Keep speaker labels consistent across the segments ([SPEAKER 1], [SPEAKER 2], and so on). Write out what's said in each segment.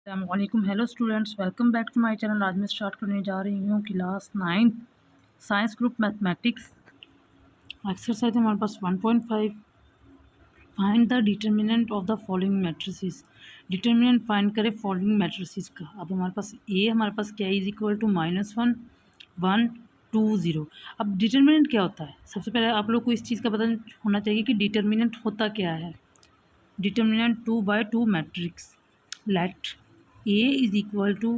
[SPEAKER 1] अस्सलामुअलैकुम, hello students, welcome back to my channel. आज मैं स्टार्ट करने जा रही हूँ class 9 science group mathematics. Exercise है हमारे पास 1.5। Find the determinant of the following matrices. Determinant फाइंड करें फॉलोइंग मैट्रिसेस का। अब हमारे पास क्या है, इज इक्वल टू -1 1 2 0। अब डिटर्मिनेंट क्या होता है, सबसे पहले आप लोग को इस चीज़ का पता होना चाहिए कि डिटर्मिनेंट होता क्या है। Determinant 2/2 matrix let A is equal to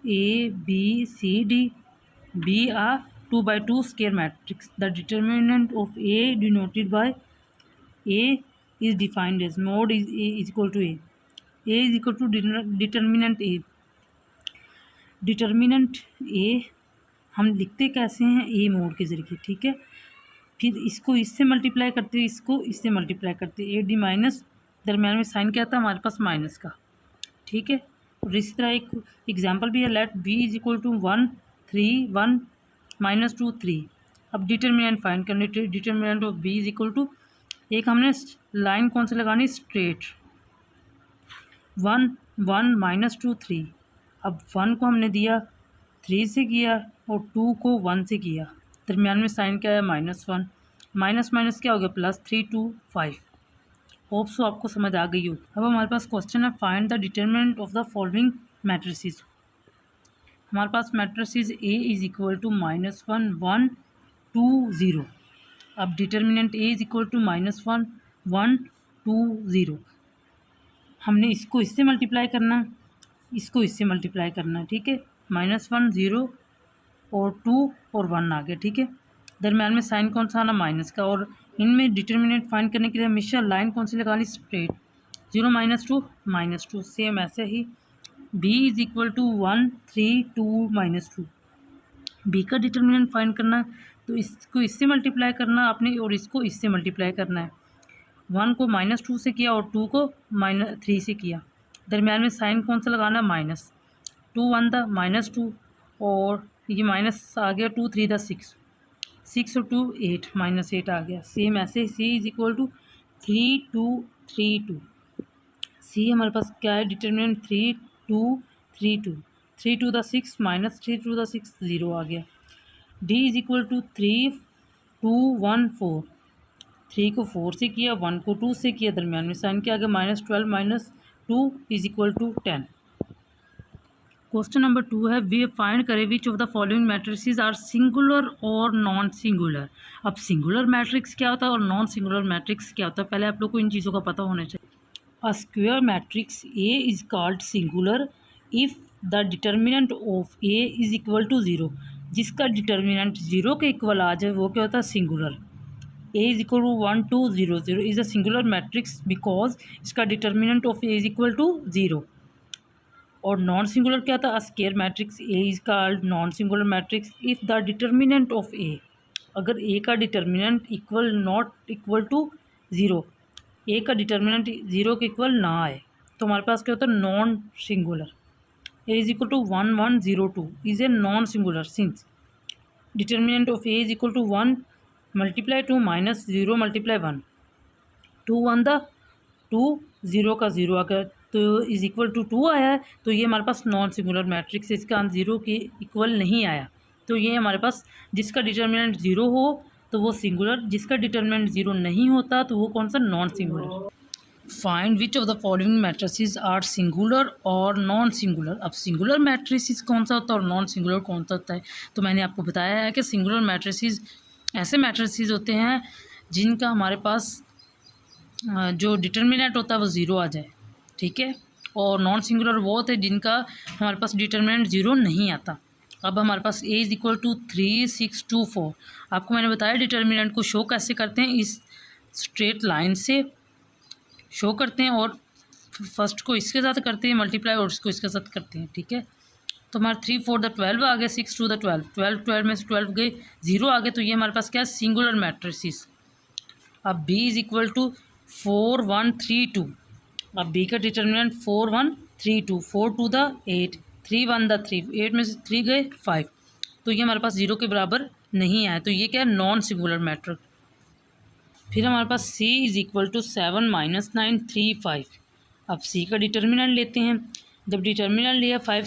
[SPEAKER 1] A, B, C, D. B are 2/2 square matrix. The determinant of A denoted by A is defined as mod is A is equal to A. A is equal to determinant A. Determinant A हम लिखते कैसे हैं, A mode के ज़रिए, ठीक है। फिर इसको इससे मल्टीप्लाई करते हैं, इसको इससे मल्टीप्लाई करते हैं। AD माइनस, दरम्यान में साइन क्या था हमारे पास, माइनस का, ठीक है। और इसी तरह एक एग्जाम्पल भी है, let b is equal to 1 3 1 -2 3। अब डिटर्मिनेंट फाइंड करने, determinant of b is equal to, एक हमने लाइन कौन सी लगानी, स्ट्रेट, 1 1 -2 3। अब 1 को हमने दिया 3 से किया और 2 को 1 से किया, दरमियान में साइन क्या है, -1, माइनस माइनस क्या हो गया, +3 2 5। होप सो आपको समझ आ गई हो। अब हमारे पास क्वेश्चन है, find the determinant of the following matrices. हमारे पास matrices A is equal to -1 1 2 0। अब determinant A is equal to -1 1 2 0। हमने इसको इससे मल्टीप्लाई करना, इसको इससे मल्टीप्लाई करना, ठीक है। -1 0 और 2 और 1 आ गया, ठीक है। दरम्यान में साइन कौन सा आना, माइनस का। और इनमें डिटर्मिनेंट फाइंड करने के लिए हमेशा लाइन कौन सी लगानी, स्ट्रेट, 0 -2 सेम ऐसे ही b is equal to 1 3 2 -2। b का डिटर्मिनेंट फाइंड करना है तो इसको इससे मल्टीप्लाई करना आपने और इसको इससे मल्टीप्लाई करना है। 1 को -2 से किया और 2 को -3 से किया, दरम्यान में साइन कौन सा लगाना, माइनस। 2 1 था -2 और ये माइनस आ गया, 2 3 था 6 6 और 2 8 -8 आ गया। सेम ऐसे c is equal to 3 2 3 2। c हमारे पास क्या है, डिटर्मिनेंट 3 2 3 2, 3 2 द 6 -3 2 द 6 0 आ गया। d is equal to 3 2 1 4। 3 को 4 से किया, 1 को 2 से किया, दरमियान में साइन क्या आ गया, -12 -2 is equal to 10। Question number 2 है, वी फाइंड करें which of the following matrices are singular और नॉन सिंगुलर। अब सिंगुलर मैट्रिक्स क्या होता है और नॉन सिंगुलर मैट्रिक्स क्या होता है, पहले आप लोग को इन चीज़ों का पता होना चाहिए। A square matrix A is called singular if the determinant of A is equal to 0। जिसका डिटर्मिनेंट 0 के इक्वल आ जाए वो क्या होता है, singular. A is equal to 1 2 0 0 is a singular matrix because इसका determinant of A is equal to 0। और non singular क्या था, square matrix A is called non singular matrix if the determinant of A, अगर A का determinant equal not equal to 0, A का determinant 0 के equal ना आए तो हमारे पास क्या होता है, non singular. A is equal to 1 1 0 2 is a non singular since determinant of A is equal to 1 multiply 2 -0 multiply 1, 2 1 the 2 0 का 0 आ गया तो इज इक्वल टू 2 आया है, तो ये हमारे पास नॉन सिंगुलर मैट्रिक्स, इसका आंसर 0 के इक्वल नहीं आया। तो ये हमारे पास जिसका डिटर्मिनेंट 0 हो तो वो सिंगुलर, जिसका डिटर्मिनेंट 0 नहीं होता तो वो कौन सा, non singular. Find which of the following matrices are singular और नॉन सिंगुलर। अब सिंगुलर मैट्रिसेस कौन सा होता है और नॉन सिंगुलर कौन सा होता है, तो मैंने आपको बताया है कि सिंगुलर मैट्रिसेस ऐसे मैट्रिसेस होते हैं जिनका हमारे पास जो डिटर्मिनेंट होता है वो 0 आ जाए, ठीक है। और नॉन सिंगुलर वो होते हैं जिनका हमारे पास डिटर्मिनेंट 0 नहीं आता। अब हमारे पास A इज इक्वल टू 3 6 2 4। आपको मैंने बताया डिटर्मिनेंट को शो कैसे करते हैं, इस स्ट्रेट लाइन से शो करते हैं और फर्स्ट को इसके साथ करते हैं मल्टीप्लाई और इसको इसके साथ करते हैं, ठीक है। तो हमारा 3 4 द 12 आ गया, 6 2 द 12 12 12 में से 12 गए, 0 आ गए, तो ये हमारे पास क्या है, सिंगुलर मैट्रिसेस। अब B इज इक्वल टू 4 1 3 2। अब B का डिटर्मिनेंट 4 1 3 2, 4 2 द 8 3 1 द 3, 8 में से 3 गए 5, तो ये हमारे पास 0 के बराबर नहीं आया, तो ये क्या है, नॉन सिंगुलर मैट्रिक्स। फिर हमारे पास C इज इक्वल टू 7 -9 3 5। अब C का डिटर्मिनेंट लेते हैं, जब डिटर्मिनेंट लिया 5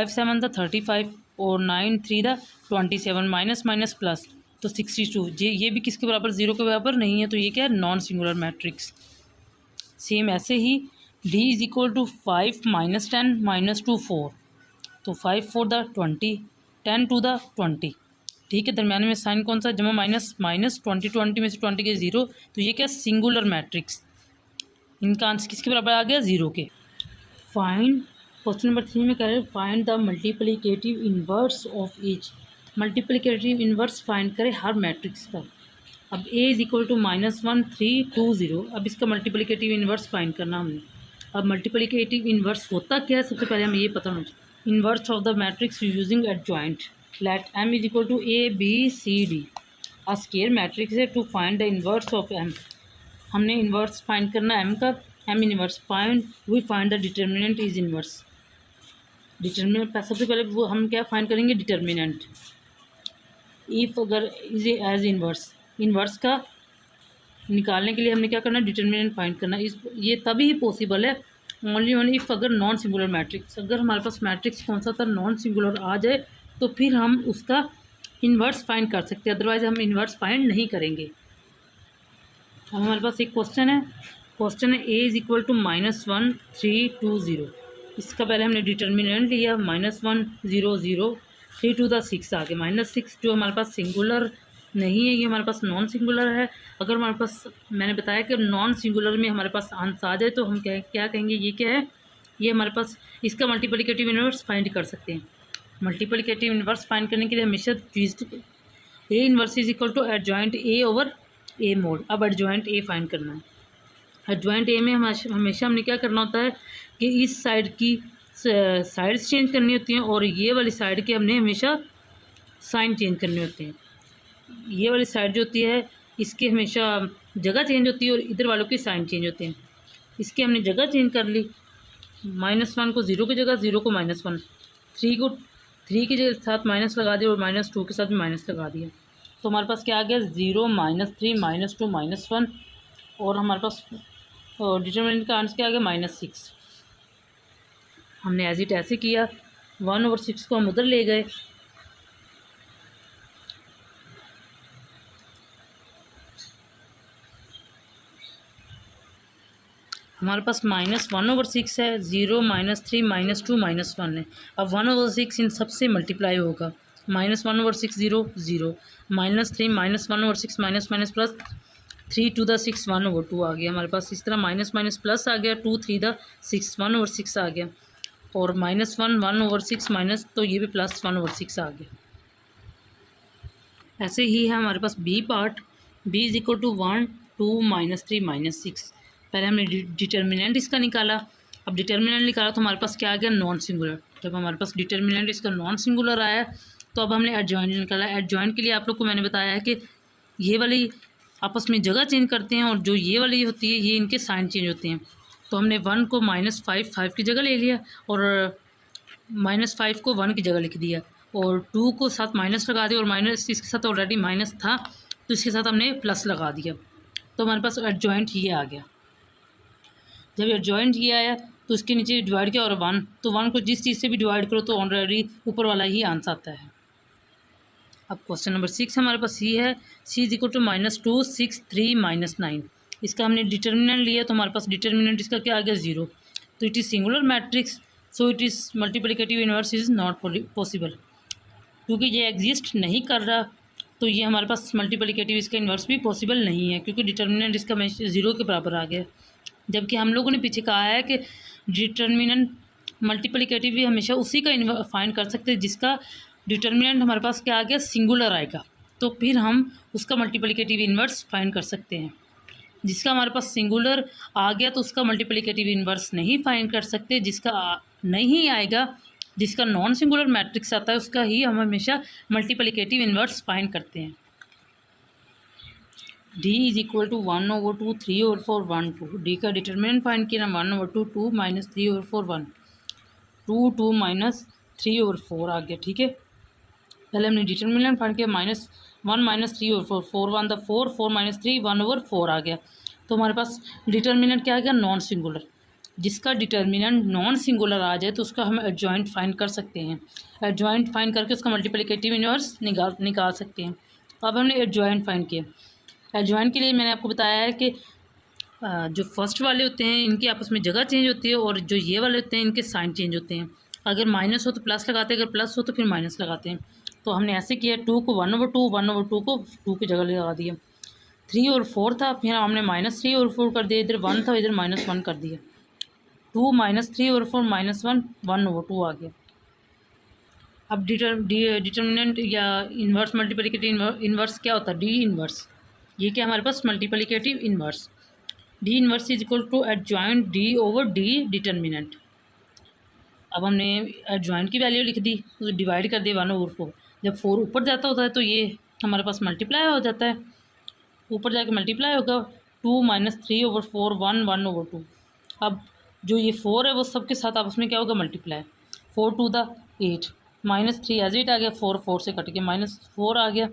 [SPEAKER 1] 7 द 35 और 9 3 द 27 माइनस माइनस प्लस तो 62। ये भी किसके बराबर, ज़ीरो के बराबर नहीं है, तो ये क्या है, नॉन सिंगुलर मैट्रिक्स। सेम ऐसे ही D is equal to 5 minus 10 minus 2 4, तो 5 4 द 20 10 टू द 20, ठीक है। दरम्यान में साइन कौन सा, जमा माइनस माइनस 20 20 में से 20 के 0, तो ये क्या सिंगुलर मैट्रिक्स। इनका आंसर किसके बराबर आ गया, 0 के। फाइंड, क्वेश्चन नंबर 3 में कह रहे हैं find the multiplicative inverse of each. Multiplicative inverse find करें हर मैट्रिक्स का। अब A इज इक्वल टू -1 3 2 0। अब इसका मल्टीप्लिकेटिव इन्वर्स फाइंड करना हमने। अब मल्टीप्लिकेटिव इन्वर्स होता क्या है, सबसे पहले हमें ये पता होना चाहिए। Inverse of the matrix using adjoint, let M is equal to A B C D a square matrix है। To find the inverse of M, हमने इन्वर्स फाइंड करना M का। M inverse find, we find the determinant is inverse. Determinant सबसे पहले वो हम क्या find करेंगे, डिटर्मिनेंट। इफ़ अगर इज एज इन्वर्स, इन्वर्स का निकालने के लिए हमने क्या करना, डिटर्मिनेंट फाइंड करना। इस ये तभी ही पॉसिबल है, ओनली इफ़ अगर नॉन सिंगुलर मैट्रिक्स, अगर हमारे पास मैट्रिक्स कौन सा था, नॉन सिंगुलर आ जाए, तो फिर हम उसका इन्वर्स फाइंड कर सकते हैं, अदरवाइज हम इन्वर्स फाइंड नहीं करेंगे। अब हमारे पास एक क्वेश्चन है A इज इक्वल टू -1 3 2 0। इसका पहले हमने डिटर्मिनेंट लिया -1 0 0 3 टू द 6 आ गया -6, जो हमारे पास सिंगुलर नहीं है, ये हमारे पास नॉन सिंगुलर है। अगर हमारे पास, मैंने बताया कि नॉन सिंगुलर में हमारे पास आंसर आ जाए तो हम क्या कहेंगे, ये क्या है, ये हमारे पास इसका मल्टीप्लिकेटिव इन्वर्स फाइंड कर सकते हैं। मल्टीप्लिकेटिव इन्वर्स फाइंड करने के लिए हमेशा चीज़ A inverse is equal to adjoint A over A mod. अब एडजॉइंट A फाइंड करना है। एडजॉइंट A में हमेशा हमने क्या करना होता है कि इस साइड की साइड्स चेंज करनी होती हैं और ये वाली साइड के हमने हमेशा साइन चेंज करने होते हैं। ये वाली साइड जो होती है इसके हमेशा जगह चेंज होती है और इधर वालों की साइन चेंज होते हैं। इसकी हमने जगह चेंज कर ली, -1 को 0 की जगह, 0 को -1, 3 को 3 की जगह साथ माइनस लगा दिया और -2 के साथ भी माइनस लगा दिया, तो हमारे पास क्या आ गया, 0 -3 -2 -1, और हमारे पास डिटरमिनेंट का आंसर क्या आ गया, -6। हमने एज इट ऐसे किया, 1/6 को हम उधर ले गए, हमारे पास -1/6 है, 0 -3 -2 -1 है। अब 1/6 इन सबसे मल्टीप्लाई होगा, -1/6 0 0 -3 -1/6 minus minus plus 3 to the 6 1/2 आ गया हमारे पास। इस तरह माइनस माइनस प्लस आ गया, 2 3 द 6 1/6 आ गया, और -1 1/6 माइनस, तो ये भी प्लस 1/6 आ गया। ऐसे ही है हमारे पास B part, b is equal to 1 2 -3 -6। पहले हमने डिटर्मिनेंट इसका निकाला। अब डिटर्मिनेंट निकाला तो हमारे पास क्या आ गया, नॉन सिंगुलर। जब हमारे पास डिटर्मिनेंट इसका नॉन सिंगुलर आया तो अब हमने एडजॉइंट निकाला। एडजॉइंट के लिए आप लोग को मैंने बताया है कि ये वाली आपस में जगह चेंज करते हैं और जो ये वाली होती है ये इनके साइन चेंज होते हैं। तो हमने 1 को -5 5 की जगह ले लिया और -5 को 1 की जगह लिख दिया, और 2 को साथ माइनस लगा दिया, और माइनस इसके साथ ऑलरेडी माइनस था तो इसके साथ हमने प्लस लगा दिया, तो हमारे पास एडजॉइंट ये आ गया। जब एडजॉइंट ये आया तो इसके नीचे डिवाइड किया और 1, तो 1 को जिस चीज़ से भी डिवाइड करो तो ऑलरेडी ऊपर वाला ही आंसर आता है। अब क्वेश्चन नंबर 6 हमारे पास सी है, सी इज इक्वल टू -2 6 3 -9। इसका हमने डिटर्मिनेंट लिया तो हमारे पास डिटर्मिनेंट इसका क्या आ गया, 0। तो it is singular matrix, so it is multiplicative inverse is not possible. क्योंकि ये एग्जिस्ट नहीं कर रहा तो ये हमारे पास मल्टीप्लिकेटिव इसका इन्वर्स भी पॉसिबल नहीं है, क्योंकि डिटर्मिनेंट इसका 0 के बराबर आ गया। जबकि हम लोगों ने पीछे कहा है कि डिटर्मिनेंट मल्टीप्लिकेटिव भी हमेशा उसी का फाइंड कर सकते हैं जिसका डिटर्मिनेंट हमारे पास क्या आ गया, सिंगुलर आएगा, तो फिर हम उसका मल्टीप्लिकेटिव इन्वर्स फाइंड कर सकते हैं। जिसका हमारे पास सिंगुलर आ गया तो उसका मल्टीप्लिकेटिव इन्वर्स नहीं फाइंड कर सकते, जिसका नहीं आएगा, जिसका नॉन सिंगुलर मैट्रिक्स आता है उसका ही हम हमेशा मल्टीप्लिकेटिव इन्वर्स फाइंड करते हैं। D is equal to 1/2 3/4 1 2। D का डिटर्मिनेंट फाइंड किया, 1/2 2 -3/4 1 2 2 -3/4 आ गया, ठीक है। पहले हमने डिटर्मिनेंट फाइंड किया, -1 -3/4 4 1 द 4 4 -3 1/4 आ गया, तो हमारे पास डिटर्मिनेंट क्या आ गया, नॉन सिंगुलर। जिसका डिटर्मिनेंट नॉन सिंगुलर आ जाए तो उसका हम एडजॉइंट फाइंड कर सकते हैं। एडजॉइंट फाइंड करके उसका मल्टीप्लिकेटिव इन्वर्स निकाल सकते हैं। अब हमने एडजॉइंट फाइंड किया। एडजॉइंट के लिए मैंने आपको बताया है कि जो फर्स्ट वाले होते हैं इनकी आपस में जगह चेंज होती है, और जो ये वाले होते हैं इनके साइन चेंज होते हैं। अगर माइनस हो तो प्लस लगाते हैं, अगर प्लस हो तो फिर माइनस लगाते हैं। तो हमने ऐसे किया, 2 को 1/2, 1/2 को 2 की जगह लगा दिया। 3 और 4 था, फिर हमने -3 और 4 कर दिया। इधर 1 था, इधर -1 कर दिया। 2 -3 और 4 -1, 1/2 आ गया। अब डिटर्मिनेंट या इन्वर्स मल्टीप्लिकेटिव इन्वर्स क्या होता है? D inverse. ये क्या हमारे पास multiplicative inverse. D inverse is equal to adjoint D over D determinant. अब हमने एडजॉइंट की वैल्यू लिख दी, तो डिवाइड कर दिया 1/4। जब 4 ऊपर जाता होता है तो ये हमारे पास मल्टीप्लाई हो जाता है, ऊपर जाके मल्टीप्लाई होगा। 2 - 3/4, 1/2। अब जो ये 4 है वो सबके साथ आपस में क्या होगा? मल्टीप्लाई। 4 2 द 8, -3 एज इट आ गया, 4 से कट के -4 आ गया,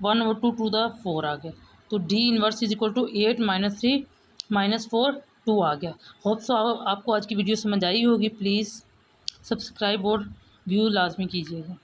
[SPEAKER 1] 1/2 2 द 4 आ गया। तो D inverse is equal to 8 - 3 -4 2 आ गया। होप सो आपको आज की वीडियो समझ आई होगी। प्लीज़ सब्सक्राइब और व्यू लाजमी कीजिएगा।